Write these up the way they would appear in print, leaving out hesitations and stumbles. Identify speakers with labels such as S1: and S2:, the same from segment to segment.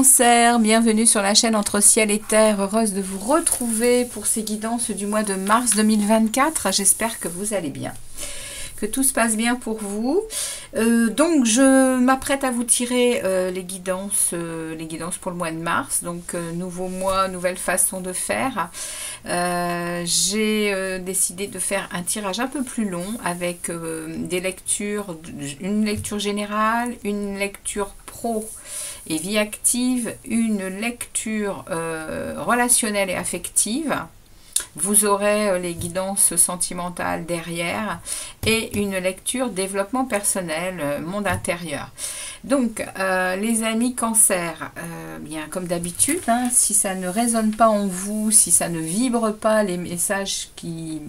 S1: Cancer, bienvenue sur la chaîne Entre Ciel et Terre, heureuse de vous retrouver pour ces guidances du mois de mars 2024. J'espère que vous allez bien, que tout se passe bien pour vous. Donc je m'apprête à vous tirer les guidances pour le mois de mars. Donc nouveau mois, nouvelle façon de faire. J'ai décidé de faire un tirage un peu plus long avec des lectures, une lecture générale, une lecture pro et vie active, une lecture relationnelle et affective. Vous aurez les guidances sentimentales derrière et une lecture développement personnel, monde intérieur. Donc, les amis cancer, bien comme d'habitude, hein, si ça ne résonne pas en vous, si ça ne vibre pas les messages qui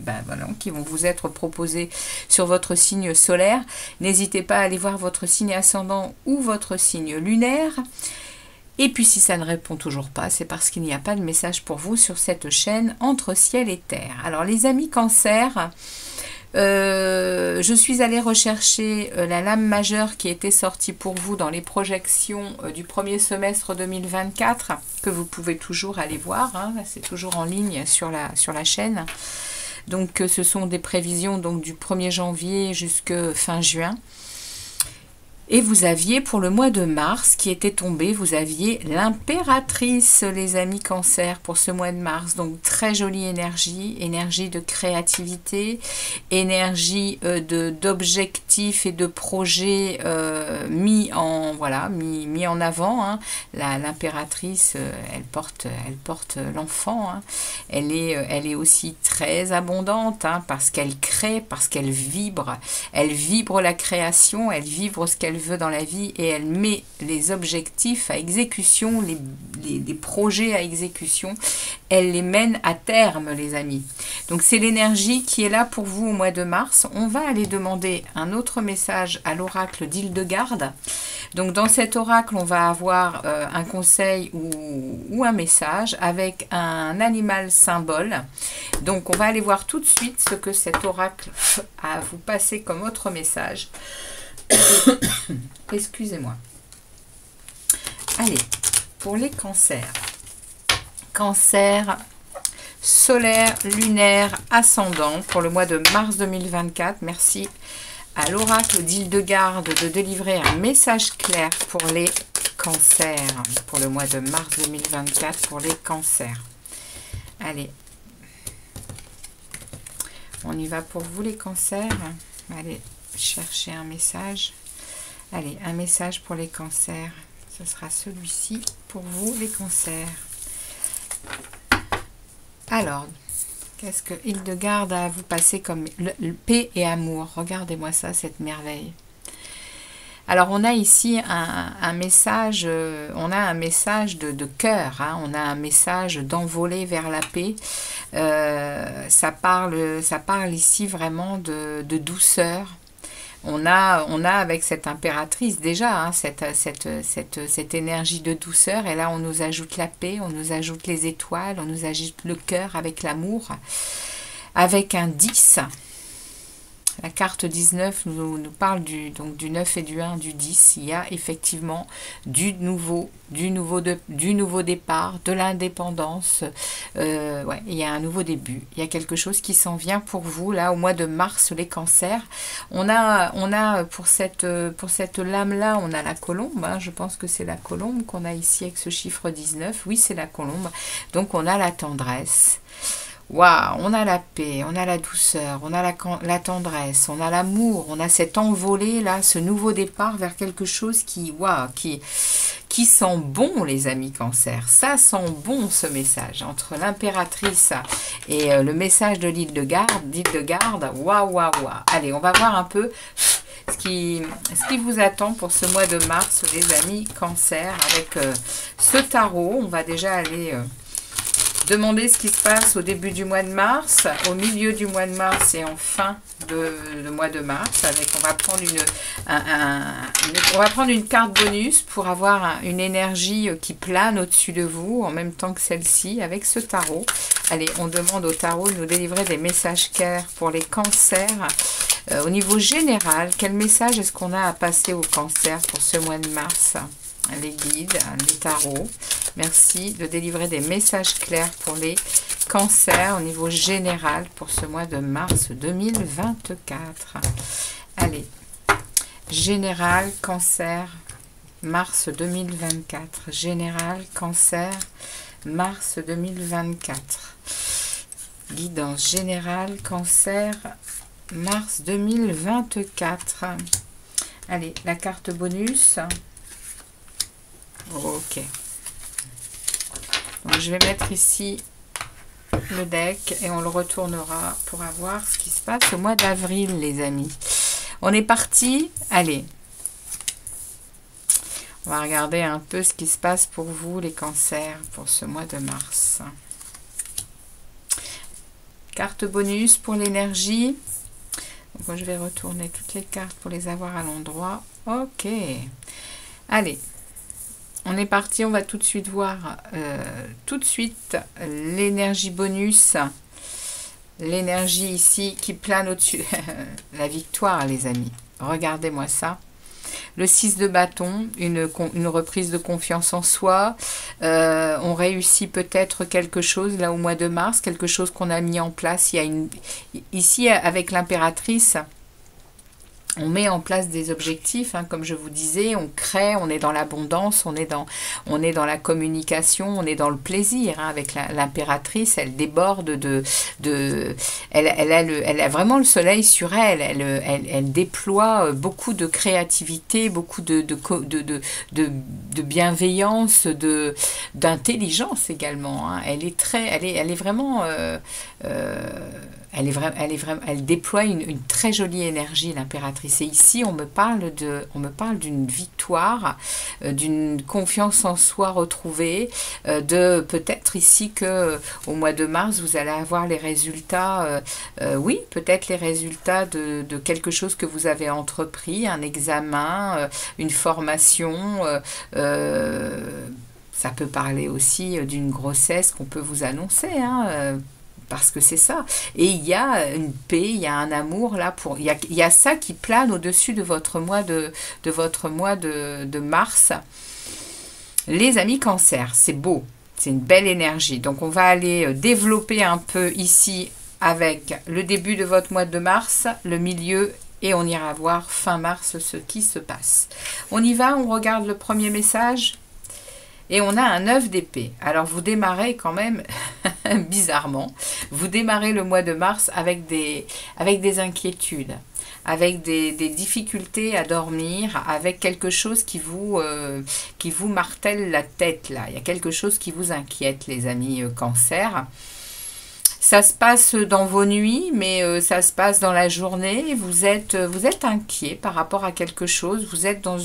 S1: vont vous être proposés sur votre signe solaire, n'hésitez pas à aller voir votre signe ascendant ou votre signe lunaire. Et puis si ça ne répond toujours pas, c'est parce qu'il n'y a pas de message pour vous sur cette chaîne Entre Ciel et Terre. Alors les amis cancer, je suis allée rechercher la lame majeure qui était sortie pour vous dans les projections du premier semestre 2024, que vous pouvez toujours aller voir, hein, c'est toujours en ligne sur la chaîne. Donc ce sont des prévisions donc, du 1er janvier jusqu'à fin juin. Et vous aviez pour le mois de mars qui était tombé, vous aviez l'impératrice, les amis cancer, pour ce mois de mars. Donc très jolie énergie, énergie de créativité, énergie d'objectifs et de projets mis en avant. Hein. L'impératrice, elle porte l'enfant. Hein. Elle est aussi très abondante hein, parce qu'elle crée, parce qu'elle vibre. Elle vibre la création, elle vibre ce qu'elle veut dans la vie et elle met les objectifs à exécution, les projets à exécution, elle les mène à terme les amis. Donc c'est l'énergie qui est là pour vous au mois de mars. On va aller demander un autre message à l'oracle d'Hildegarde. Donc dans cet oracle on va avoir un conseil ou un message avec un animal symbole. Donc on va aller voir tout de suite ce que cet oracle a à vous passer comme autre message. Excusez-moi. Allez, pour les cancers. Cancer solaire, lunaire, ascendant pour le mois de mars 2024. Merci à l'oracle d'Hildegarde de délivrer un message clair pour les cancers. Pour le mois de mars 2024 pour les cancers. Allez. On y va pour vous les cancers. Allez. Chercher un message. Allez, un message pour les cancers. Ce sera celui-ci pour vous, les cancers. Alors, qu'est-ce que Hildegarde a à vous passer comme paix et amour? Regardez-moi ça, cette merveille. Alors, on a ici un message, de cœur, hein, on a un message d'envoler vers la paix. Ça parle ici vraiment de douceur. On a avec cette impératrice déjà hein, cette énergie de douceur et là on nous ajoute la paix, on nous ajoute les étoiles, on nous ajoute le cœur avec l'amour, avec un 10. La carte 19 nous parle du 9 et du 1, du 10. Il y a effectivement du nouveau départ, de l'indépendance. Ouais, il y a un nouveau début. Il y a quelque chose qui s'en vient pour vous, là, au mois de mars, les cancers. On a pour cette lame-là, on a la colombe. Hein, je pense que c'est la colombe qu'on a ici avec ce chiffre 19. Oui, c'est la colombe. Donc, on a la tendresse. Waouh, on a la paix, on a la douceur, on a la tendresse, on a l'amour, on a cette envolée là, ce nouveau départ vers quelque chose qui sent bon les amis cancer. Ça sent bon ce message entre l'impératrice et le message de d'Hildegarde. Waouh, waouh, waouh. Allez, on va voir un peu ce qui vous attend pour ce mois de mars les amis cancer avec ce tarot. On va déjà aller demander ce qui se passe au début du mois de mars, au milieu du mois de mars et en fin de mois de mars. On va prendre une carte bonus pour avoir une énergie qui plane au-dessus de vous en même temps que celle-ci avec ce tarot. Allez, on demande au tarot de nous délivrer des messages clairs pour les cancers. Au niveau général, quel message est-ce qu'on a à passer aux cancers pour ce mois de mars? les guides, les tarots. Merci de délivrer des messages clairs pour les cancers au niveau général pour ce mois de mars 2024. Allez, général, cancer, mars 2024. Général, cancer, mars 2024. Guidance générale, cancer, mars 2024. Allez, la carte bonus. Ok. Donc, je vais mettre ici le deck et on le retournera pour avoir ce qui se passe au mois d'avril, les amis. On est parti. Allez. On va regarder un peu ce qui se passe pour vous, les cancers, pour ce mois de mars. Carte bonus pour l'énergie. Donc, je vais retourner toutes les cartes pour les avoir à l'endroit. Ok. Allez. On est parti. On va tout de suite voir tout de suite l'énergie bonus. L'énergie ici qui plane au-dessus. La victoire, les amis. Regardez-moi ça. Le 6 de bâton, une reprise de confiance en soi. On réussit peut-être quelque chose là au mois de mars, quelque chose qu'on a mis en place. Ici, avec l'impératrice, on met en place des objectifs, hein, comme je vous disais, on crée, on est dans l'abondance, on est dans la communication, on est dans le plaisir. Hein, avec l'impératrice, elle déborde elle a vraiment le soleil sur elle. Elle déploie beaucoup de créativité, beaucoup de bienveillance, d'intelligence également. Hein. Elle est vraiment elle déploie une très jolie énergie, l'impératrice. Et ici, on me parle d'une victoire, d'une confiance en soi retrouvée, de peut-être ici que au mois de mars, vous allez avoir les résultats, oui, peut-être les résultats de quelque chose que vous avez entrepris, un examen, une formation, ça peut parler aussi d'une grossesse qu'on peut vous annoncer, hein, parce que c'est ça. Et il y a une paix, il y a un amour là pour. Il y a ça qui plane au-dessus de votre mois de mars. Les amis cancer, c'est beau, c'est une belle énergie. Donc on va aller développer un peu ici avec le début de votre mois de mars, le milieu, et on ira voir fin mars ce qui se passe. On y va, on regarde le premier message. Et on a un 9 d'épée. Alors, vous démarrez quand même, bizarrement, vous démarrez le mois de mars avec des inquiétudes, avec des difficultés à dormir, avec quelque chose qui vous martèle la tête, là. Il y a quelque chose qui vous inquiète, les amis cancer. Ça se passe dans vos nuits, mais ça se passe dans la journée. Vous êtes inquiet par rapport à quelque chose. Vous êtes en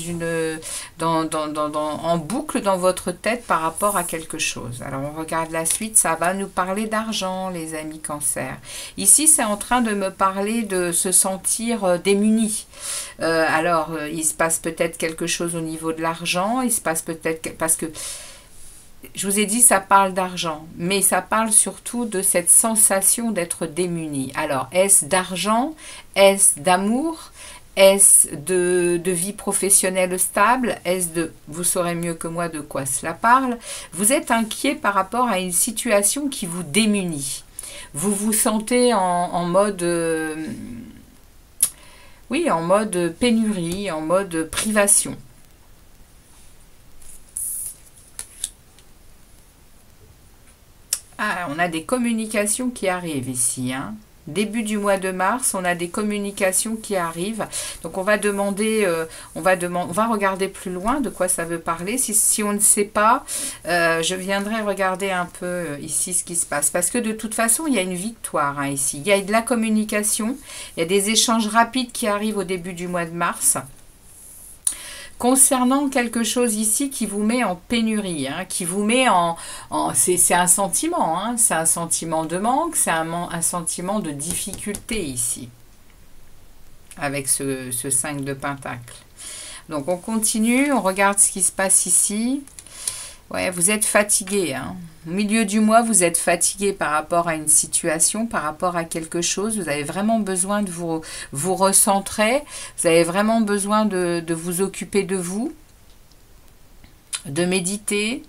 S1: boucle dans votre tête par rapport à quelque chose. Alors, on regarde la suite. Ça va nous parler d'argent, les amis cancer. Ici, c'est en train de me parler de se sentir démuni. Alors, il se passe peut-être quelque chose au niveau de l'argent. Il se passe peut-être... Parce que... Je vous ai dit, ça parle d'argent, mais ça parle surtout de cette sensation d'être démuni. Alors, est-ce d'argent? Est-ce d'amour? Est-ce de vie professionnelle stable? Est-ce de... Vous saurez mieux que moi de quoi cela parle. Vous êtes inquiet par rapport à une situation qui vous démunit. Vous vous sentez en mode... oui, en mode pénurie, en mode privation. Ah, on a des communications qui arrivent ici. Hein. Début du mois de mars, on a des communications qui arrivent. Donc, on va demander, on va regarder plus loin de quoi ça veut parler. Si on ne sait pas, je viendrai regarder un peu ici ce qui se passe. Parce que de toute façon, il y a une victoire hein, ici. Il y a de la communication, il y a des échanges rapides qui arrivent au début du mois de mars. Concernant quelque chose ici qui vous met en pénurie, hein, qui vous met c'est un sentiment, hein, c'est un sentiment de manque, c'est un sentiment de difficulté ici, avec ce 5 de Pentacle. Donc on continue, on regarde ce qui se passe ici. Ouais, vous êtes fatigué. Hein. Au milieu du mois, vous êtes fatigué par rapport à une situation, par rapport à quelque chose. Vous avez vraiment besoin de vous recentrer. Vous avez vraiment besoin de vous occuper de vous. de méditer.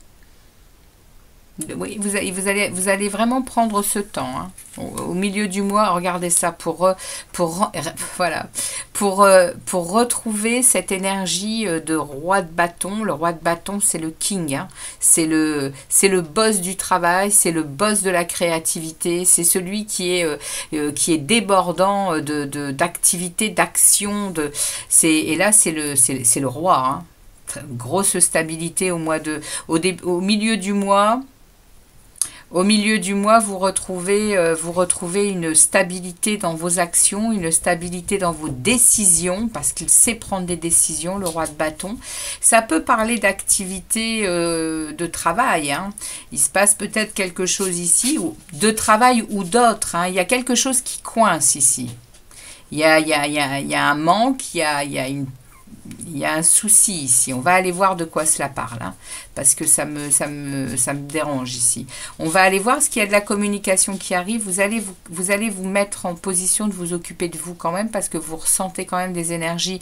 S1: Oui, vous allez vraiment prendre ce temps, hein. Au milieu du mois, regardez ça, voilà, pour retrouver cette énergie de roi de bâton. Le roi de bâton, c'est le king, hein. C'est le boss du travail, c'est le boss de la créativité, c'est celui qui est débordant d'activité, d'action. Et là, c'est le roi, hein. Grosse stabilité au milieu du mois. Au milieu du mois, vous retrouvez une stabilité dans vos actions, une stabilité dans vos décisions, parce qu'il sait prendre des décisions, le roi de bâton. Ça peut parler d'activité de travail, hein. Il se passe peut-être quelque chose ici, de travail ou d'autre, hein. Il y a quelque chose qui coince ici. Il y a un manque, il y a un souci ici. On va aller voir de quoi cela parle, hein, parce que ça me dérange ici. On va aller voir ce qu'il y a de la communication qui arrive. Vous allez vous mettre en position de vous occuper de vous quand même, parce que vous ressentez quand même des énergies,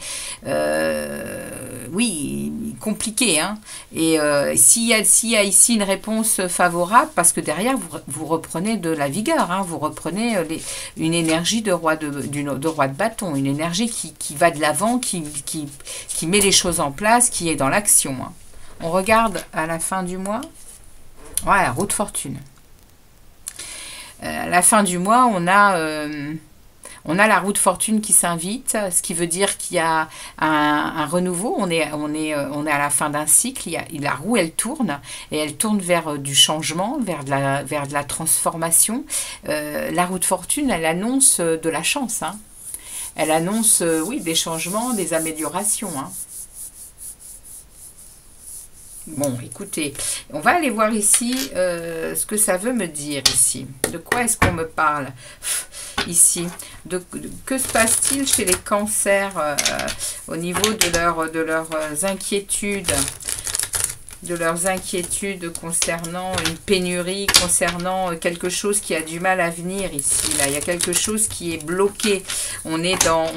S1: oui, compliquées, hein. Et s'il y a ici une réponse favorable, parce que derrière, vous reprenez de la vigueur, hein, vous reprenez une énergie de roi de bâton, une énergie qui va de l'avant, qui met les choses en place, qui est dans l'action, hein. On regarde à la fin du mois. Voilà, roue de fortune. À la fin du mois, on a la roue de fortune qui s'invite, ce qui veut dire qu'il y a un renouveau. On est à la fin d'un cycle. La roue, elle tourne, et elle tourne vers du changement, vers de la transformation. La roue de fortune, elle annonce de la chance, hein. Elle annonce, oui, des changements, des améliorations, hein. Bon, écoutez, on va aller voir ici ce que ça veut me dire ici. De quoi est-ce qu'on me parle ici? Que se passe-t-il chez les cancers au niveau de leurs inquiétudes? De leurs inquiétudes concernant une pénurie, concernant quelque chose qui a du mal à venir ici. Là, il y a quelque chose qui est bloqué. On est dans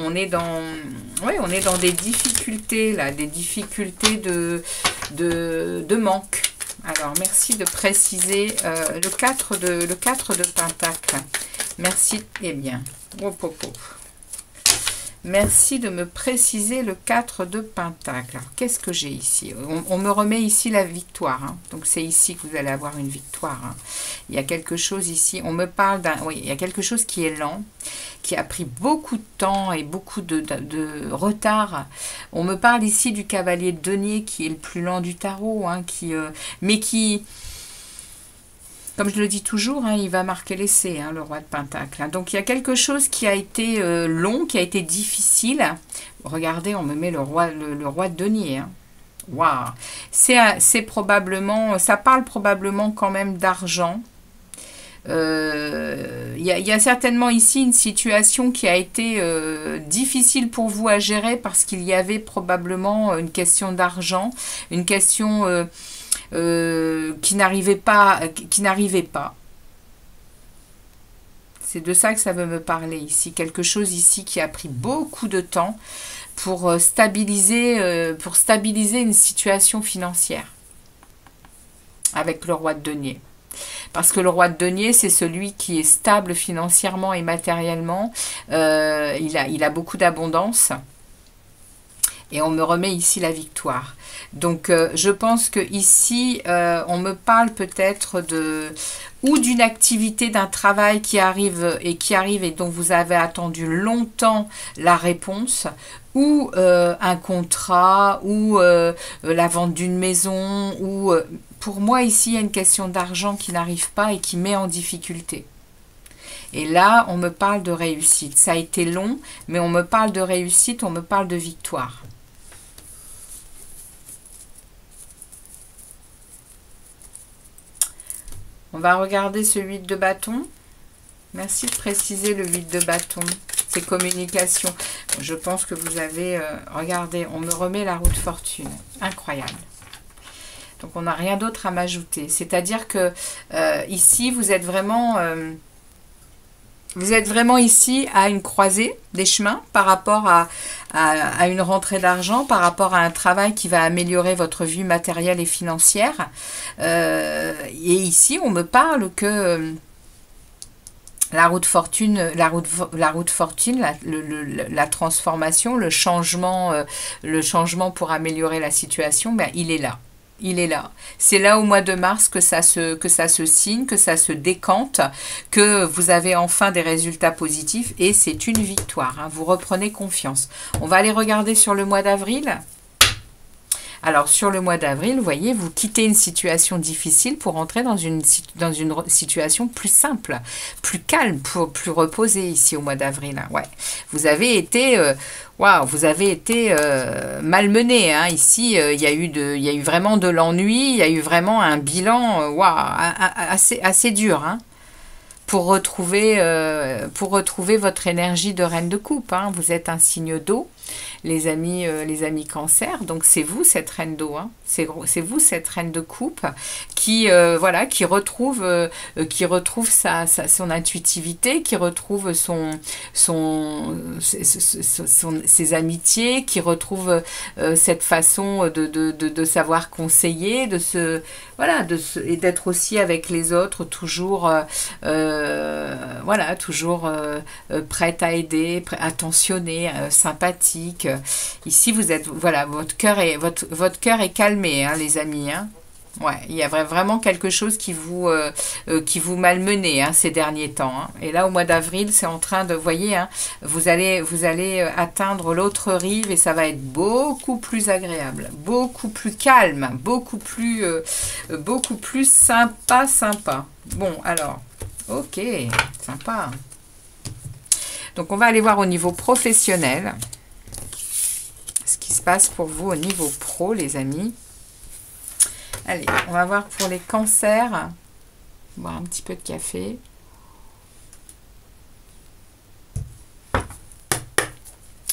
S1: des difficultés là, des difficultés de manque. Alors, merci de préciser le 4 de Pentacle. Merci. Eh bien, merci de me préciser le 4 de Pentacle. Alors, qu'est-ce que j'ai ici? On me remet ici la victoire, hein. Donc, c'est ici que vous allez avoir une victoire, hein. Il y a quelque chose ici. On me parle d'un... Oui, il y a quelque chose qui est lent, qui a pris beaucoup de temps et beaucoup de retard. On me parle ici du cavalier de denier, qui est le plus lent du tarot, hein, mais qui... Comme je le dis toujours, hein, il va marquer l'essai, hein, le roi de Pentacle. Donc, il y a quelque chose qui a été long, qui a été difficile. Regardez, on me met le roi de denier, hein. Waouh! C'est probablement... Ça parle probablement quand même d'argent. Il y a certainement ici une situation qui a été difficile pour vous à gérer, parce qu'il y avait probablement une question d'argent, une question... qui n'arrivait pas. C'est de ça que ça veut me parler ici. Quelque chose ici qui a pris beaucoup de temps pour stabiliser une situation financière avec le roi de denier. Parce que le roi de denier, c'est celui qui est stable financièrement et matériellement. Il a beaucoup d'abondance. Et on me remet ici la victoire. Donc, je pense que ici, on me parle peut-être ou d'une activité, d'un travail qui arrive et dont vous avez attendu longtemps la réponse, ou un contrat, ou la vente d'une maison, ou pour moi ici, il y a une question d'argent qui n'arrive pas et qui met en difficulté. Et là, on me parle de réussite. Ça a été long, mais on me parle de réussite, on me parle de victoire. On va regarder ce 8 de bâton. Merci de préciser le 8 de bâton. C'est communication. Je pense que vous avez... regardez, on me remet la roue de fortune. Incroyable. Donc, on n'a rien d'autre à m'ajouter. C'est-à-dire que ici, vous êtes vraiment... Vous êtes vraiment ici à une croisée des chemins par rapport à une rentrée d'argent, par rapport à un travail qui va améliorer votre vie matérielle et financière. Et ici, on me parle que la route fortune, la transformation, le changement pour améliorer la situation, ben, il est là. Il est là. C'est là au mois de mars que ça se signe, que ça se décante, que vous avez enfin des résultats positifs et c'est une victoire. Hein. Vous reprenez confiance. On va aller regarder sur le mois d'avril. Alors, sur le mois d'avril, vous voyez, vous quittez une situation difficile pour entrer dans une situation plus simple, plus calme, plus reposée ici au mois d'avril. Hein. Ouais. Vous avez été... vous avez été malmené. Hein. Ici, il y a eu vraiment de l'ennui, il y a eu vraiment un bilan assez dur. Hein. Pour retrouver votre énergie de reine de coupe. Hein. Vous êtes un signe d'eau, les amis cancer, donc c'est vous cette reine d'eau, hein. C'est vous cette reine de coupe qui retrouve son intuitivité, qui retrouve ses amitiés, qui retrouve cette façon de savoir conseiller, et d'être aussi avec les autres toujours prête à aider, attentionnée, sympathique. Ici, vous êtes, votre cœur est calmé, hein, les amis. Hein. Ouais, il y a vraiment quelque chose qui vous malmenait hein, ces derniers temps. Hein. Et là, au mois d'avril, c'est en train de, voyez, hein, vous allez atteindre l'autre rive et ça va être beaucoup plus agréable, beaucoup plus calme, beaucoup plus sympa. Bon, alors, ok, sympa. Donc, on va aller voir au niveau professionnel ce qui se passe pour vous au niveau pro, les amis. Allez, on va voir pour les cancers. Boire un petit peu de café.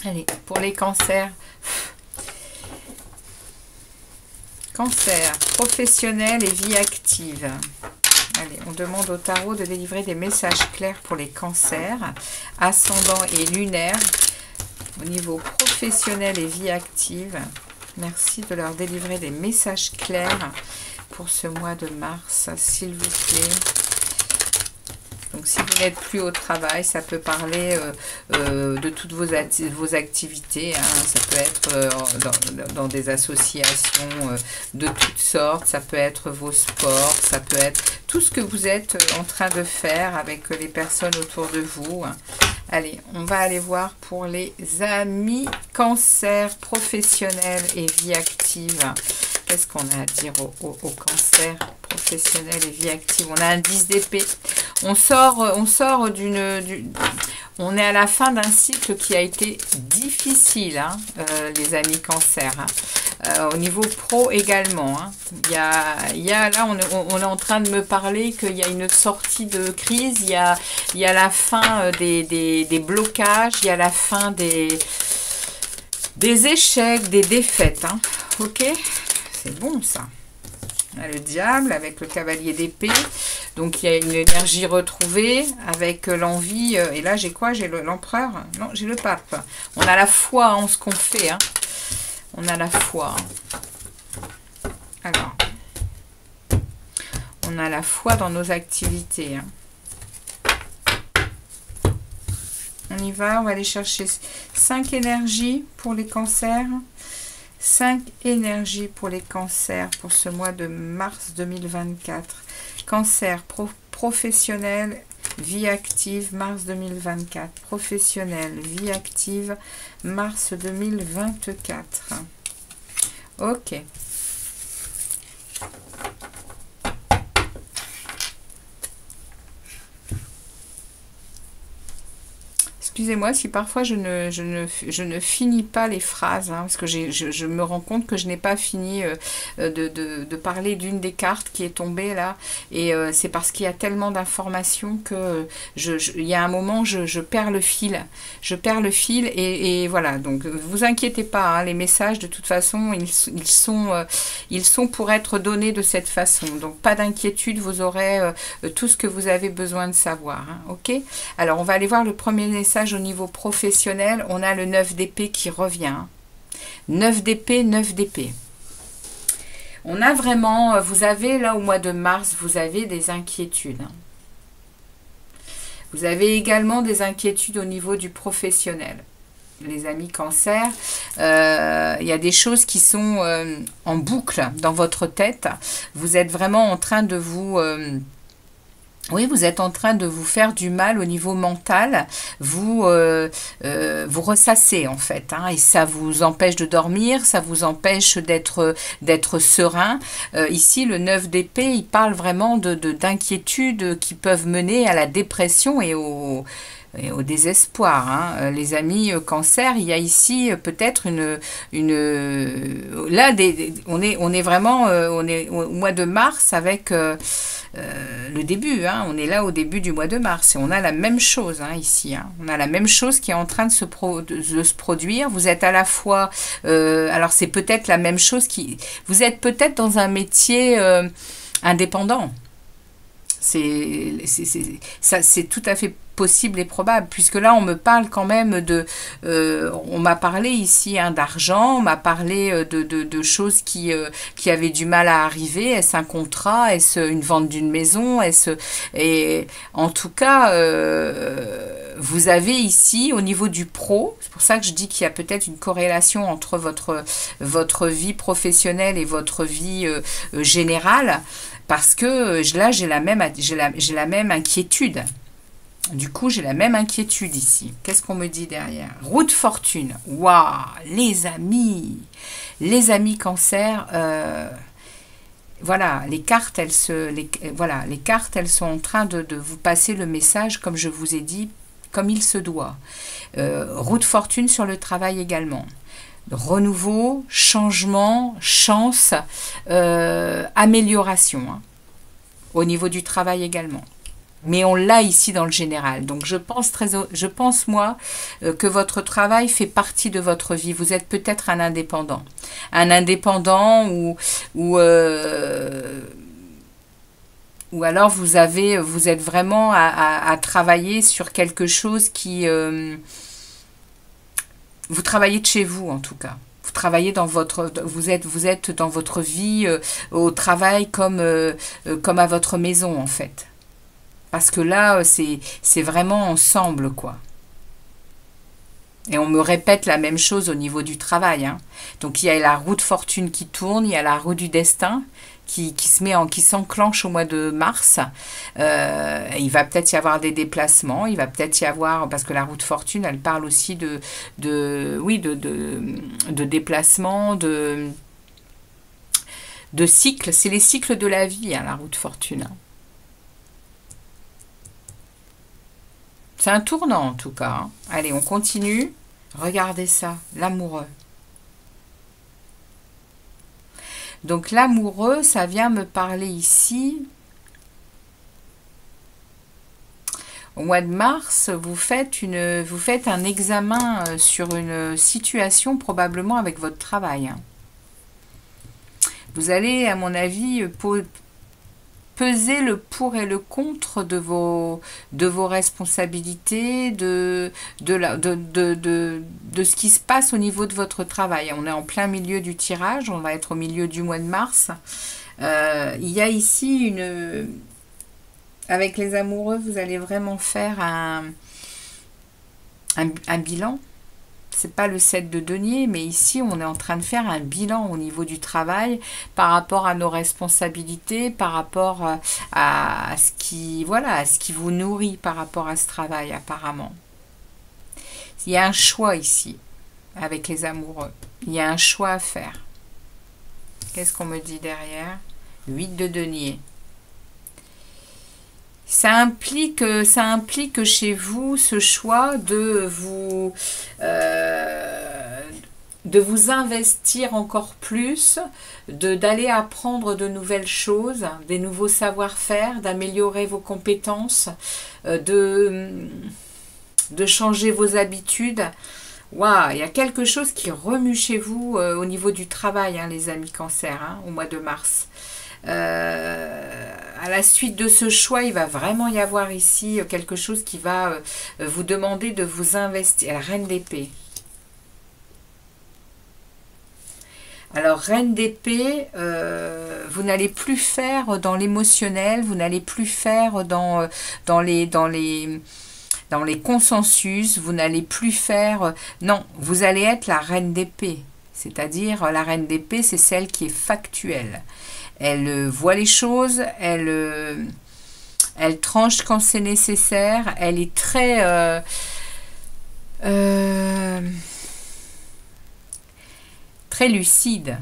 S1: Allez, pour les cancers. Cancer, professionnel et vie active. Allez, on demande au tarot de délivrer des messages clairs pour les cancers, ascendant et lunaire, au niveau professionnel et vie active. Merci de leur délivrer des messages clairs pour ce mois de mars, s'il vous plaît. Donc, si vous n'êtes plus au travail, ça peut parler de toutes vos activités. Hein. Ça peut être dans des associations de toutes sortes. Ça peut être vos sports. Ça peut être tout ce que vous êtes en train de faire avec les personnes autour de vous. Allez, on va aller voir pour les amis cancer professionnel et vie active. Qu'est-ce qu'on a à dire au cancer professionnel et vie active? On a un 10 d'épée. On sort on est à la fin d'un cycle qui a été difficile, hein, les amis cancer. Hein. Au niveau pro également. Hein. Là, on est en train de me parler qu'il y a une sortie de crise, il y a la fin des blocages, il y a la fin des échecs, des défaites. Hein. Ok, c'est bon ça. Le diable avec le cavalier d'épée. Donc, il y a une énergie retrouvée avec l'envie. Et là, j'ai quoi? J'ai l'empereur? Non, j'ai le pape. On a la foi en ce qu'on fait. Hein. On a la foi. Alors, on a la foi dans nos activités. Hein. On y va. On va aller chercher 5 énergies pour les cancers. 5 énergies pour les cancers pour ce mois de mars 2024. Cancer professionnel, vie active, mars 2024. Professionnel, vie active, mars 2024. Ok. excusez-moi si parfois je ne finis pas les phrases, hein, parce que je me rends compte que je n'ai pas fini de parler d'une des cartes qui est tombée là, et c'est parce qu'il y a tellement d'informations que il y a un moment, je perds le fil. Je perds le fil, et voilà, donc vous inquiétez pas, hein, les messages de toute façon, ils sont pour être donnés de cette façon, donc pas d'inquiétude, vous aurez tout ce que vous avez besoin de savoir, hein, ok? Alors, on va aller voir le premier message au niveau professionnel. On a le 9 d'épée qui revient. 9 d'épée, 9 d'épée. On a vraiment, vous avez là au mois de mars, vous avez des inquiétudes. Vous avez également des inquiétudes au niveau du professionnel. Les amis cancer, il y a des choses qui sont en boucle dans votre tête. Vous êtes vraiment en train de vous... oui, vous êtes en train de vous faire du mal au niveau mental, vous ressassez en fait, hein, et ça vous empêche de dormir, ça vous empêche d'être serein. Ici, le 9 d'épée, il parle vraiment d'inquiétudes qui peuvent mener à la dépression et au désespoir, hein. Les amis cancer, il y a ici peut-être là on est vraiment on est au mois de mars avec le début, hein. On est là au début du mois de mars et on a la même chose, hein, ici, hein. On a la même chose qui est en train de se produire. Vous êtes à la fois alors c'est peut-être la même chose vous êtes peut-être dans un métier indépendant. C'est tout à fait possible et probable, puisque là on me parle quand même on m'a parlé ici, hein, d'argent, on m'a parlé de choses qui avaient du mal à arriver. Est-ce un contrat, est-ce une vente d'une maison, et en tout cas vous avez ici au niveau du pro, c'est pour ça que je dis qu'il y a peut-être une corrélation entre votre vie professionnelle et votre vie générale, parce que là j'ai la même inquiétude. Du coup, j'ai la même inquiétude ici. Qu'est-ce qu'on me dit derrière? Roue de fortune. Waouh, les amis cancer. Voilà, les cartes, elles sont en train de vous passer le message, comme je vous ai dit, comme il se doit. Roue de fortune sur le travail également. Renouveau, changement, chance, amélioration, hein, au niveau du travail également. Mais on l'a ici dans le général. Donc je pense moi que votre travail fait partie de votre vie. Vous êtes peut-être un indépendant. Un indépendant ou alors vous êtes vraiment à travailler sur quelque chose qui... vous travaillez de chez vous en tout cas. Vous travaillez vous êtes dans votre vie au travail comme à votre maison en fait. Parce que là, c'est vraiment ensemble, quoi. Et on me répète la même chose au niveau du travail, hein. Donc, il y a la roue de fortune qui tourne, il y a la roue du destin qui s'enclenche au mois de mars. Il va peut-être y avoir des déplacements, il va peut-être y avoir, parce que la roue de fortune, elle parle aussi de déplacements, de cycles. C'est les cycles de la vie, hein, la roue de fortune, hein. C'est un tournant en tout cas, hein. Allez, on continue. Regardez ça, l'amoureux. Donc l'amoureux, ça vient me parler ici. Au mois de mars, vous faites un examen sur une situation probablement avec votre travail, hein. Vous allez, à mon avis, peser le pour et le contre de vos responsabilités, de ce qui se passe au niveau de votre travail. On est en plein milieu du tirage, on va être au milieu du mois de mars. Il y a ici avec les amoureux, vous allez vraiment faire un bilan. C'est pas le 7 de denier, mais ici on est en train de faire un bilan au niveau du travail par rapport à nos responsabilités, par rapport à ce qui vous nourrit par rapport à ce travail apparemment. Il y a un choix ici avec les amoureux. Il y a un choix à faire. Qu'est-ce qu'on me dit derrière? 8 de denier. Ça implique chez vous ce choix de vous investir encore plus, d'aller apprendre de nouvelles choses, des nouveaux savoir-faire, d'améliorer vos compétences, de changer vos habitudes. Waouh, il y a quelque chose qui remue chez vous au niveau du travail, hein, les amis Cancer, hein, au mois de mars. À la suite de ce choix, il va vraiment y avoir ici quelque chose qui va vous demander de vous investir. La Reine d'épée. Alors, Reine d'épée, vous n'allez plus faire dans l'émotionnel, vous n'allez plus faire dans les consensus, vous n'allez plus faire... Non, vous allez être la Reine d'épée. C'est-à-dire, la Reine d'épée, c'est celle qui est factuelle. Elle voit les choses, elle tranche quand c'est nécessaire, elle est très... très lucide,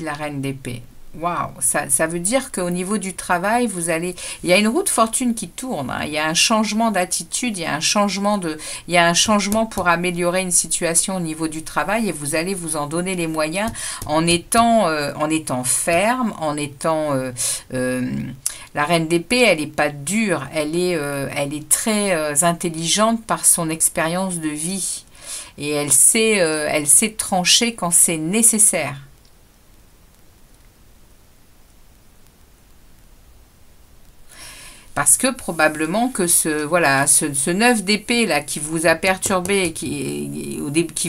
S1: la Reine d'épée. Waouh, ça veut dire qu'au niveau du travail, il y a une roue de fortune qui tourne, hein. Il y a un changement d'attitude, il y a un changement pour améliorer une situation au niveau du travail et vous allez vous en donner les moyens en étant ferme, en étant... la Reine d'épée, elle n'est pas dure, elle est très intelligente par son expérience de vie. Et elle sait trancher quand c'est nécessaire. Parce que probablement que ce 9 d'épée là qui vous a perturbé et qui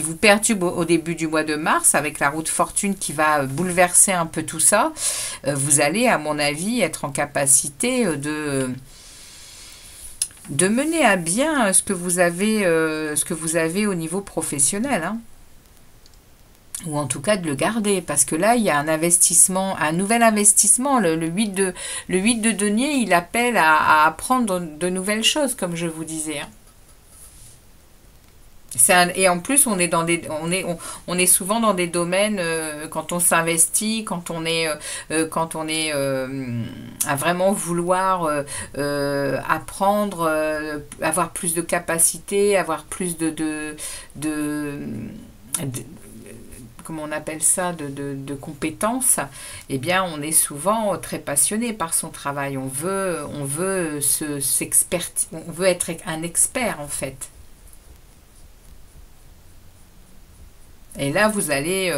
S1: vous perturbe au début du mois de mars avec la roue de fortune qui va bouleverser un peu tout ça, vous allez à mon avis être en capacité de mener à bien ce que vous avez au niveau professionnel, hein. Ou en tout cas de le garder, parce que là il y a un nouvel investissement. Le 8 de denier, il appelle à apprendre de nouvelles choses, comme je vous disais, hein. Et en plus, on est souvent dans des domaines, quand on s'investit, quand on est à vraiment vouloir apprendre, avoir plus de capacités, avoir plus de comment on appelle ça, de compétences, eh bien, on est souvent très passionné par son travail. On veut être un expert, en fait. Et là, vous allez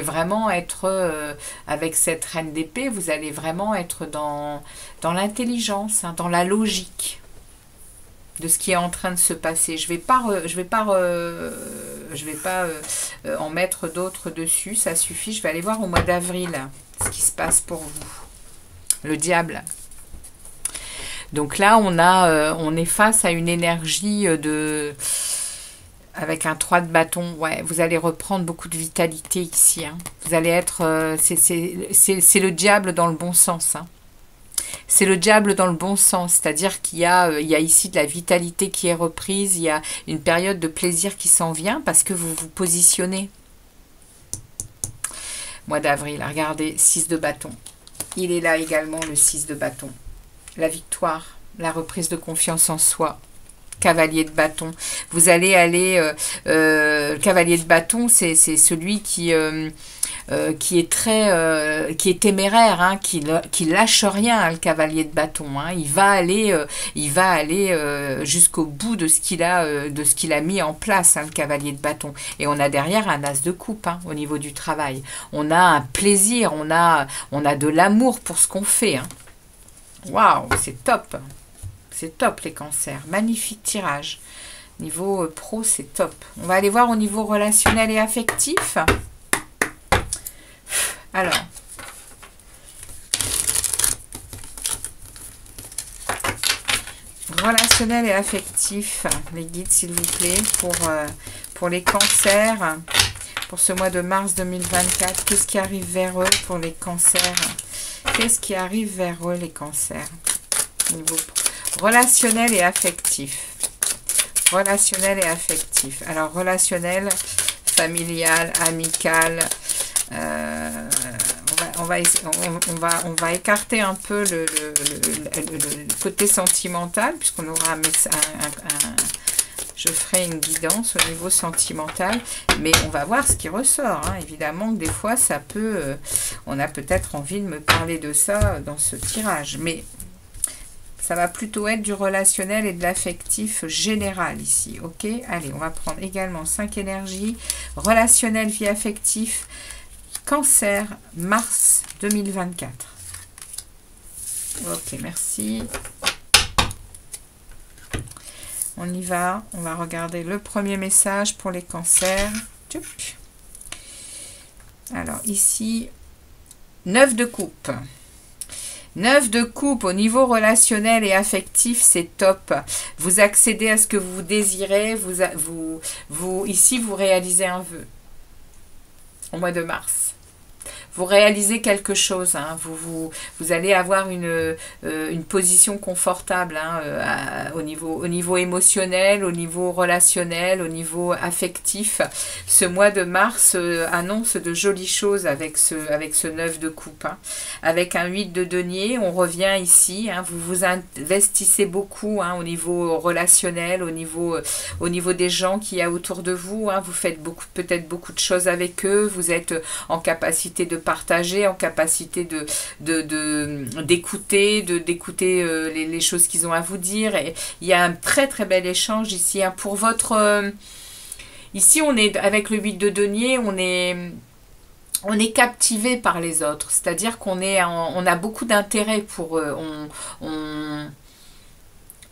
S1: vraiment être, avec cette Reine d'épée, vous allez vraiment être dans l'intelligence, hein, dans la logique de ce qui est en train de se passer. Je vais pas en mettre d'autres dessus, ça suffit. Je vais aller voir au mois d'avril ce qui se passe pour vous. Le diable. Donc là, on est face à une énergie avec un 3 de bâton. Ouais, vous allez reprendre beaucoup de vitalité ici, hein. Vous allez être... c'est le diable dans le bon sens, hein. C'est le diable dans le bon sens, c'est-à-dire qu'il y a ici de la vitalité qui est reprise, il y a une période de plaisir qui s'en vient parce que vous vous positionnez. Mois d'avril, regardez, 6 de bâton. Il est là également, le 6 de bâton. La victoire, la reprise de confiance en soi. Cavalier de bâton. Vous allez aller... le cavalier de bâton, c'est celui qui est téméraire, hein, qui lâche rien, hein, le cavalier de bâton, hein. Il va aller jusqu'au bout de ce qu'il a mis en place, hein, le cavalier de bâton. Et on a derrière un as de coupe, hein, au niveau du travail. On a un plaisir, on a de l'amour pour ce qu'on fait, hein. Waouh, c'est top. C'est top les cancers. Magnifique tirage. Niveau pro, c'est top. On va aller voir au niveau relationnel et affectif. Alors, relationnel et affectif, les guides s'il vous plaît, pour les cancers, pour ce mois de mars 2024. Qu'est-ce qui arrive vers eux pour les cancers? Qu'est-ce qui arrive vers eux les cancers? Niveau relationnel et affectif. Relationnel et affectif. Alors, relationnel, familial, amical. on va écarter un peu le côté sentimental, puisqu'on aura je ferai une guidance au niveau sentimental, mais on va voir ce qui ressort. Hein. Évidemment que des fois, ça peut... on a peut-être envie de me parler de ça dans ce tirage, mais ça va plutôt être du relationnel et de l'affectif général ici. Ok, allez, on va prendre également 5 énergies. Relationnel, vie affectif, Cancer, mars 2024. Ok, merci. On y va. On va regarder le premier message pour les cancers. Alors, ici, 9 de coupe. 9 de coupe au niveau relationnel et affectif, c'est top. Vous accédez à ce que vous désirez. Ici, vous réalisez un vœu au mois de mars. Vous réalisez quelque chose, hein. Vous allez avoir une position confortable, hein, au niveau émotionnel, au niveau relationnel, au niveau affectif. Ce mois de mars annonce de jolies choses avec ce 9 de coupe. Hein. Avec un 8 de denier, on revient ici. Hein, vous vous investissez beaucoup, hein, au niveau relationnel, au niveau des gens qu'il y a autour de vous. Hein. Vous faites peut-être beaucoup de choses avec eux. Vous êtes en capacité de partager, en capacité d'écouter les choses qu'ils ont à vous dire. Et il y a un très très bel échange ici, hein, pour votre... ici, on est avec le 8 de denier, on est captivé par les autres. C'est-à-dire qu'on on a beaucoup d'intérêt pour eux.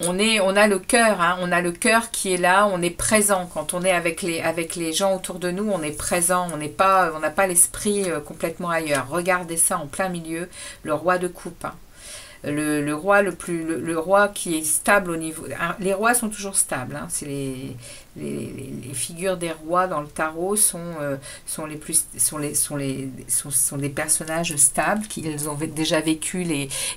S1: On a le cœur, hein, on a le cœur qui est là, on est présent. Quand on est avec les gens autour de nous, on est présent, on n'a pas l'esprit complètement ailleurs. Regardez ça en plein milieu, le roi de coupe. Hein. Le roi qui est stable au niveau... Les rois sont toujours stables, hein, c'est les figures des rois dans le tarot sont des personnages stables, ils ont déjà vécu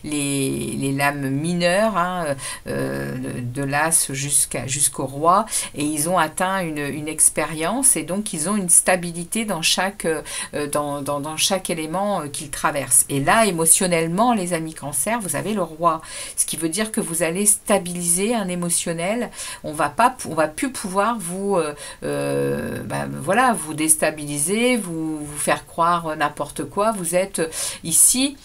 S1: les lames mineures, hein, de l'as jusqu'au roi, et ils ont atteint une expérience, et donc ils ont une stabilité dans chaque élément qu'ils traversent. Et là, émotionnellement, les amis Cancer, vous avez le roi, ce qui veut dire que vous allez stabiliser un émotionnel. On va plus pouvoir vous déstabiliser, vous faire croire n'importe quoi. Vous êtes ici,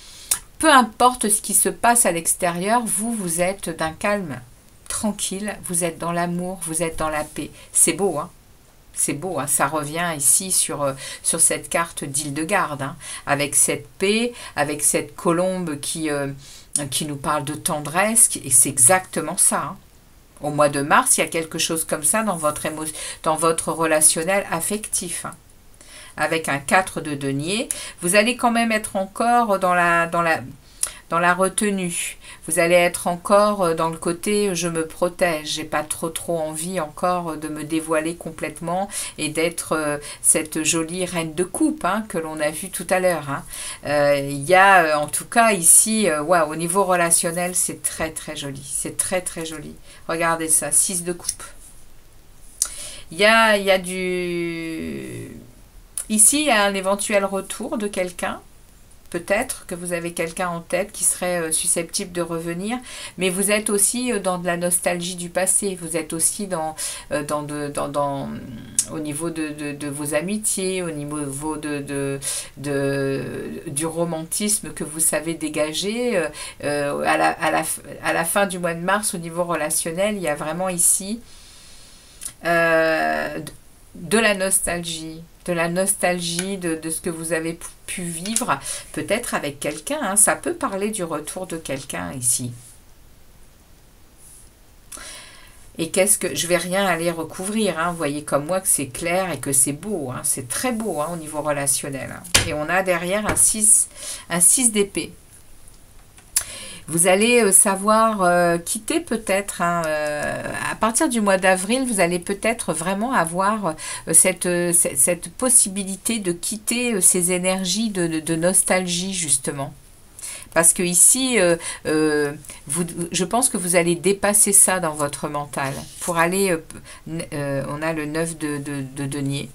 S1: peu importe ce qui se passe à l'extérieur, vous êtes d'un calme tranquille, vous êtes dans l'amour, vous êtes dans la paix. C'est beau, hein. C'est beau, hein, ça revient ici sur cette carte d'Île-de-Garde, hein, avec cette paix, avec cette colombe qui nous parle de tendresse, et c'est exactement ça, hein. Au mois de mars, il y a quelque chose comme ça dans votre relationnel affectif. Hein. Avec un 4 de denier, vous allez quand même être encore dans la retenue. Vous allez être encore dans le côté je me protège. J'ai pas trop envie encore de me dévoiler complètement et d'être cette jolie reine de coupe, hein, que l'on a vu tout à l'heure. Hein. Il y a en tout cas ici, au niveau relationnel, c'est très très joli. C'est très très joli. Regardez ça, 6 de coupe. Il y a du... Ici, il y a un éventuel retour de quelqu'un. Peut-être que vous avez quelqu'un en tête qui serait susceptible de revenir, mais vous êtes aussi dans de la nostalgie du passé. Vous êtes aussi au niveau de vos amitiés, au niveau du romantisme que vous savez dégager. À la fin du mois de mars, au niveau relationnel, il y a vraiment ici de la nostalgie. De ce que vous avez pu vivre, peut-être avec quelqu'un. Hein. Ça peut parler du retour de quelqu'un ici. Et je vais rien aller recouvrir. Hein. Vous voyez comme moi que c'est clair et que c'est beau. Hein. C'est très beau, hein, au niveau relationnel. Hein. Et on a derrière un 6 d'épée. Vous allez savoir quitter peut-être, hein, à partir du mois d'avril, vous allez peut-être vraiment avoir cette possibilité de quitter ces énergies de nostalgie, justement. Parce que ici, je pense que vous allez dépasser ça dans votre mental. Pour aller, on a le 9 de denier.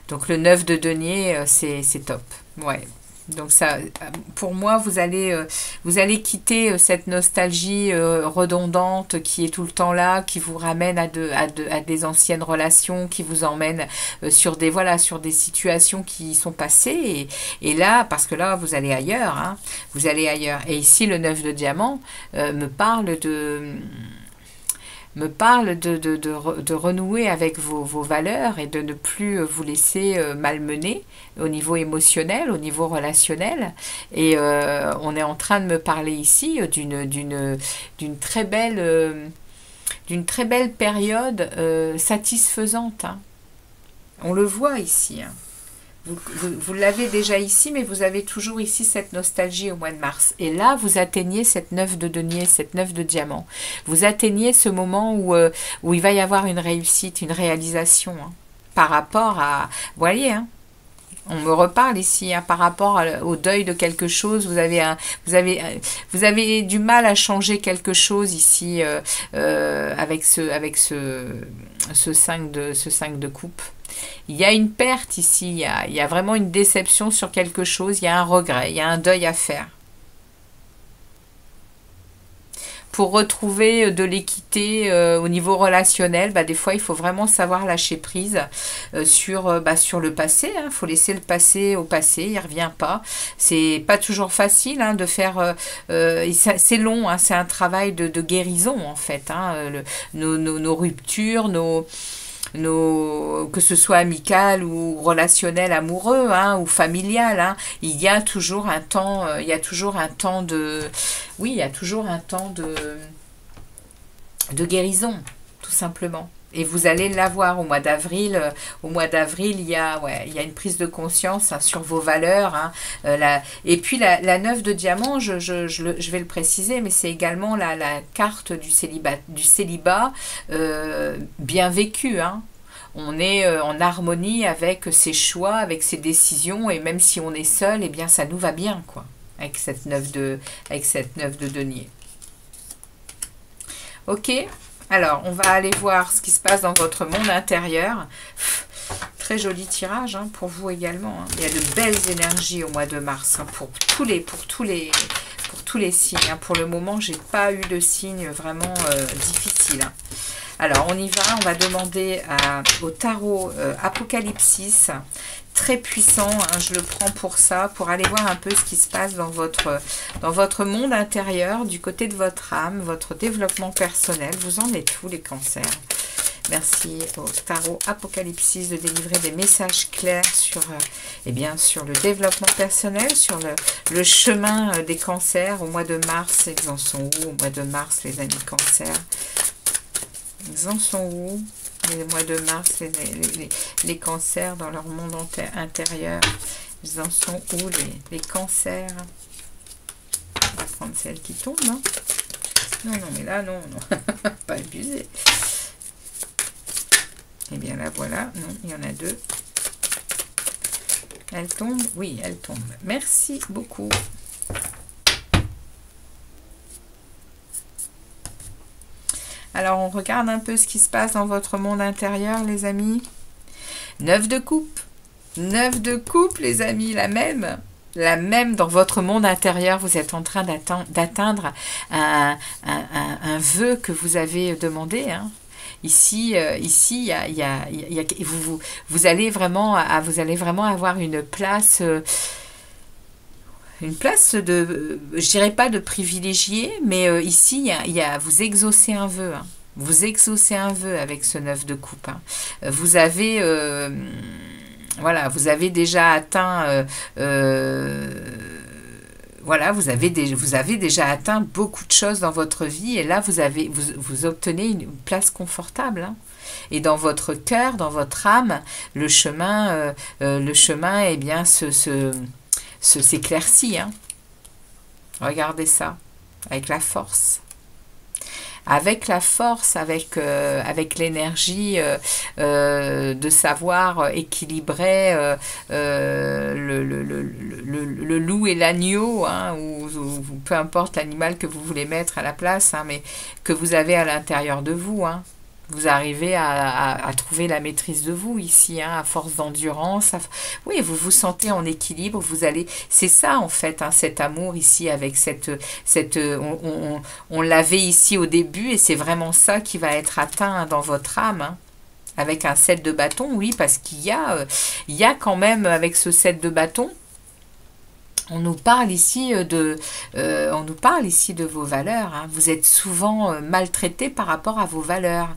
S1: Donc le 9 de denier, c'est top. Ouais. Donc ça, pour moi, vous allez quitter cette nostalgie redondante qui est tout le temps là, qui vous ramène à des anciennes relations, qui vous emmène sur sur des situations qui sont passées. Et là, parce que là, vous allez ailleurs, hein, vous allez ailleurs. Et ici, le 9 de diamant de renouer avec vos valeurs et de ne plus vous laisser malmener au niveau émotionnel, au niveau relationnel. Et on est en train de me parler ici d'une très belle période satisfaisante, hein. On le voit ici, hein. Vous l'avez déjà ici, mais vous avez toujours ici cette nostalgie au mois de mars. Et là, vous atteignez cette 9 de denier, cette 9 de diamant. Vous atteignez ce moment où il va y avoir une réussite, une réalisation, hein, par rapport à... Vous voyez, hein, on me reparle ici, hein, par rapport au deuil de quelque chose. Vous avez du mal à changer quelque chose ici avec ce 5 de coupe. Il y a une perte ici, il y a vraiment une déception sur quelque chose, il y a un regret, il y a un deuil à faire. Pour retrouver de l'équité au niveau relationnel, des fois il faut vraiment savoir lâcher prise sur le passé. Il faut laisser le passé au passé, il ne revient pas. C'est pas toujours facile, hein, de faire... c'est long, hein, c'est un travail de guérison en fait. Hein, nos ruptures, que ce soit amical ou relationnel, amoureux, hein, ou familial, hein, il y a toujours un temps, de guérison, tout simplement. Et vous allez l'avoir au mois d'avril. Au mois d'avril, il y a une prise de conscience, hein, sur vos valeurs. Hein, et puis la 9 de diamant, je vais le préciser, mais c'est également la carte du célibat bien vécu. Hein. On est en harmonie avec ses choix, avec ses décisions, et même si on est seul, eh bien ça nous va bien, quoi, avec cette 9 de denier. Ok, alors on va aller voir ce qui se passe dans votre monde intérieur. Très joli tirage, hein, pour vous également. Hein. Il y a de belles énergies au mois de mars, hein, pour tous les signes. Hein. Pour le moment, j'ai pas eu de signe vraiment difficile. Hein. Alors, on y va. On va demander au tarot Apocalypsis, très puissant. Hein, je le prends pour ça, pour aller voir un peu ce qui se passe dans votre monde intérieur, du côté de votre âme, votre développement personnel. Vous en êtes où, les cancers? Merci au tarot Apocalypsis de délivrer des messages clairs sur le développement personnel, sur le chemin des cancers au mois de mars. Ils en sont où au mois de mars, les amis cancers? Ils en sont où les mois de mars, les cancers dans leur monde intérieur? Ils en sont où les cancers? On va prendre celle qui tombe, hein. Non, mais là, non. Pas abusé. Et bien là, voilà. Non, il y en a deux. Elle tombe? Oui, elle tombe. Merci beaucoup. Alors, on regarde un peu ce qui se passe dans votre monde intérieur, les amis. 9 de coupe. 9 de coupe, les amis, la même. La même dans votre monde intérieur. Vous êtes en train d'atteindre un vœu que vous avez demandé. Hein. Ici, vous allez vraiment avoir une place... je dirais pas de privilégié, mais ici, vous exaucez un vœu. Hein. Vous exaucez un vœu avec ce 9 de coupe. Hein. Vous avez déjà atteint... vous avez déjà atteint beaucoup de choses dans votre vie, et là, vous obtenez une place confortable. Hein. Et dans votre cœur, dans votre âme, le chemin eh bien, s'éclaircit, hein. Regardez ça, avec la force. Avec la force, avec l'énergie de savoir équilibrer le loup et l'agneau, hein, ou peu importe l'animal que vous voulez mettre à la place, hein, mais que vous avez à l'intérieur de vous. Hein. Vous arrivez à trouver la maîtrise de vous ici, hein, à force d'endurance. Oui, vous vous sentez en équilibre. Vous allez, c'est ça en fait, hein, cet amour ici avec on l'avait ici au début et c'est vraiment ça qui va être atteint, hein, dans votre âme. Hein. Avec un 7 de bâton, oui, parce qu'il y a quand même avec ce 7 de bâton. On nous parle ici de vos valeurs. Hein. Vous êtes souvent maltraité par rapport à vos valeurs.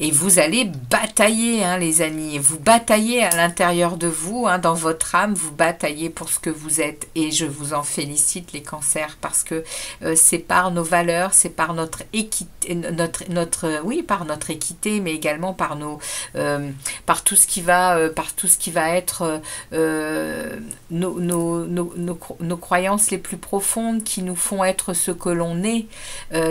S1: Et vous allez batailler, hein, les amis. Vous bataillez à l'intérieur de vous, hein, dans votre âme. Vous bataillez pour ce que vous êtes. Et je vous en félicite, les cancers, parce que c'est par nos valeurs, c'est par notre équité, par notre équité, mais également par par tout ce qui va être nos croyances les plus profondes qui nous font être ce que l'on est.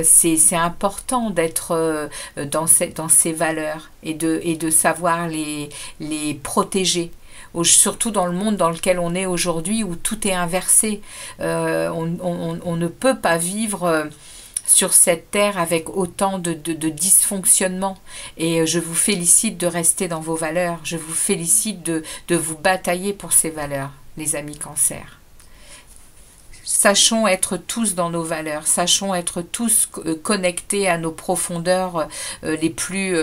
S1: C'est important d'être dans ces valeurs et de savoir les protéger. Surtout dans le monde dans lequel on est aujourd'hui où tout est inversé. On ne peut pas vivre sur cette terre avec autant de dysfonctionnement. Et je vous félicite de rester dans vos valeurs. Je vous félicite de vous batailler pour ces valeurs, les amis cancers. Sachons être tous dans nos valeurs, sachons être tous connectés à nos profondeurs les plus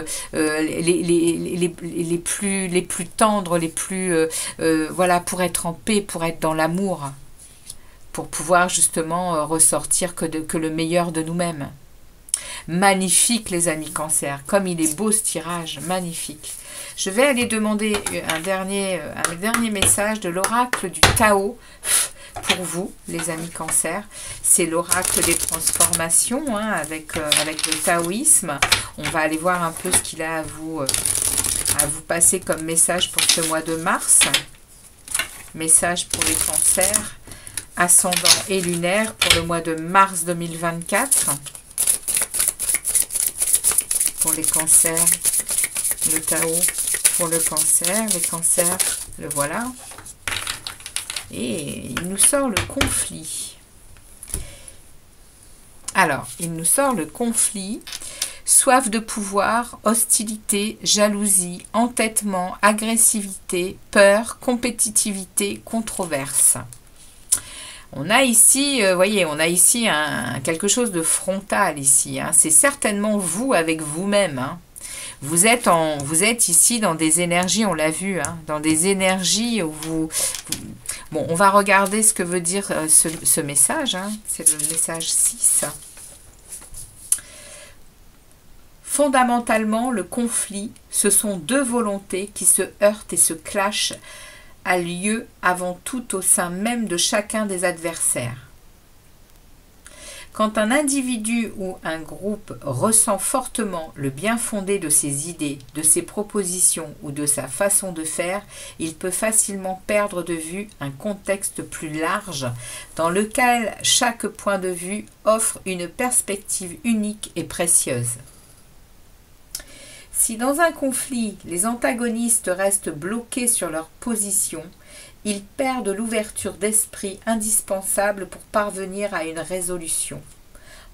S1: tendres, voilà, pour être en paix, pour être dans l'amour, pour pouvoir justement ressortir que le meilleur de nous-mêmes. Magnifique, les amis cancers, comme il est beau ce tirage, magnifique. Je vais aller demander un dernier message de l'oracle du Tao. Pour vous, les amis cancers, c'est l'oracle des transformations, hein, avec le taoïsme. On va aller voir un peu ce qu'il a à vous passer comme message pour ce mois de mars. Message pour les cancers, ascendant et lunaire pour le mois de mars 2024. Pour les cancers, le Tao pour le cancer, les cancers, le voilà. Et il nous sort le conflit. Alors, il nous sort le conflit, soif de pouvoir, hostilité, jalousie, entêtement, agressivité, peur, compétitivité, controverse. On a ici, voyez, on a ici quelque chose de frontal ici. Hein. C'est certainement vous avec vous-même. Hein. Vous êtes ici dans des énergies, on l'a vu, hein, dans des énergies où Bon, on va regarder ce que veut dire ce message. Hein. C'est le message 6. Fondamentalement, le conflit, ce sont deux volontés qui se heurtent et se clashent, a lieu avant tout au sein même de chacun des adversaires. Quand un individu ou un groupe ressent fortement le bien fondé de ses idées, de ses propositions ou de sa façon de faire, il peut facilement perdre de vue un contexte plus large dans lequel chaque point de vue offre une perspective unique et précieuse. Si dans un conflit, les antagonistes restent bloqués sur leur position, ils perdent l'ouverture d'esprit indispensable pour parvenir à une résolution.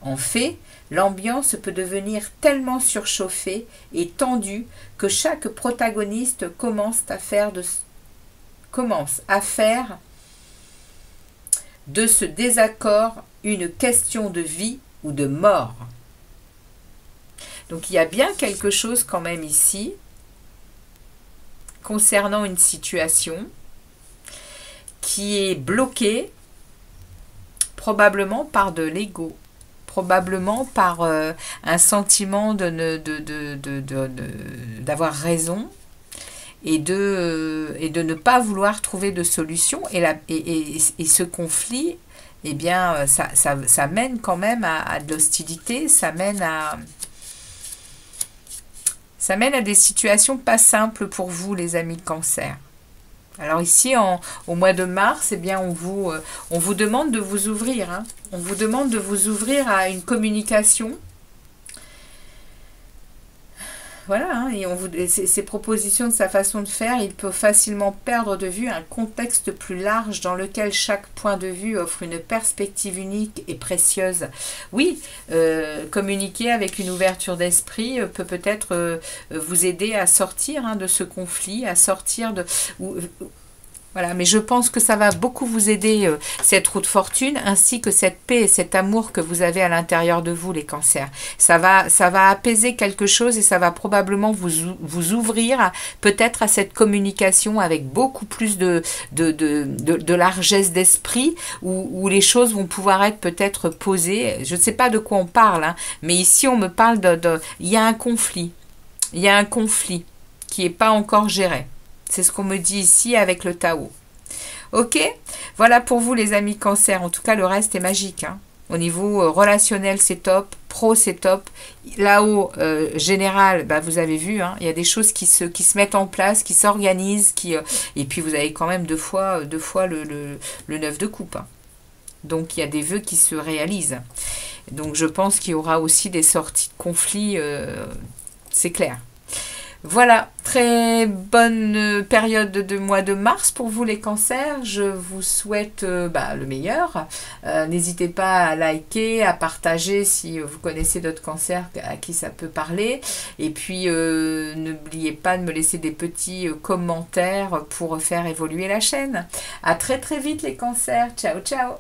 S1: En fait, l'ambiance peut devenir tellement surchauffée et tendue que chaque protagoniste commence à faire de ce désaccord une question de vie ou de mort. Donc il y a bien quelque chose quand même ici concernant une situation qui est bloquée probablement par de l'ego, probablement par un sentiment d'avoir raison et de ne pas vouloir trouver de solution. Et ce conflit, eh bien, ça mène quand même à de l'hostilité, ça mène à des situations pas simples pour vous, les amis de Cancer. Alors ici, au mois de mars, eh bien, on vous demande de vous ouvrir. Hein. On vous demande de vous ouvrir à une communication voilà, hein, et ces propositions de sa façon de faire, il peut facilement perdre de vue un contexte plus large dans lequel chaque point de vue offre une perspective unique et précieuse. Oui, communiquer avec une ouverture d'esprit peut peut-être vous aider à sortir, hein, de ce conflit, à sortir de... Voilà, mais je pense que ça va beaucoup vous aider, cette roue de fortune, ainsi que cette paix et cet amour que vous avez à l'intérieur de vous, les cancers. Ça va apaiser quelque chose et ça va probablement vous ouvrir peut-être à cette communication avec beaucoup plus de largesse d'esprit, où les choses vont pouvoir être peut-être posées. Je ne sais pas de quoi on parle, hein, mais ici on me parle il y a un conflit. Il y a un conflit qui n'est pas encore géré. C'est ce qu'on me dit ici avec le Tao. Ok, voilà pour vous les amis cancer. En tout cas, le reste est magique, hein. Au niveau relationnel, c'est top. Pro, c'est top. Là-haut, général, bah, vous avez vu, hein, il y a des choses qui se mettent en place, qui s'organisent. Et puis, vous avez quand même deux fois le 9 de coupe, hein. Donc, il y a des vœux qui se réalisent. Donc, je pense qu'il y aura aussi des sorties de conflits. C'est clair. Voilà, très bonne période de mois de mars pour vous les cancers. Je vous souhaite le meilleur. N'hésitez pas à liker, à partager si vous connaissez d'autres cancers à qui ça peut parler. Et puis, n'oubliez pas de me laisser des petits commentaires pour faire évoluer la chaîne. À très très vite les cancers. Ciao, ciao.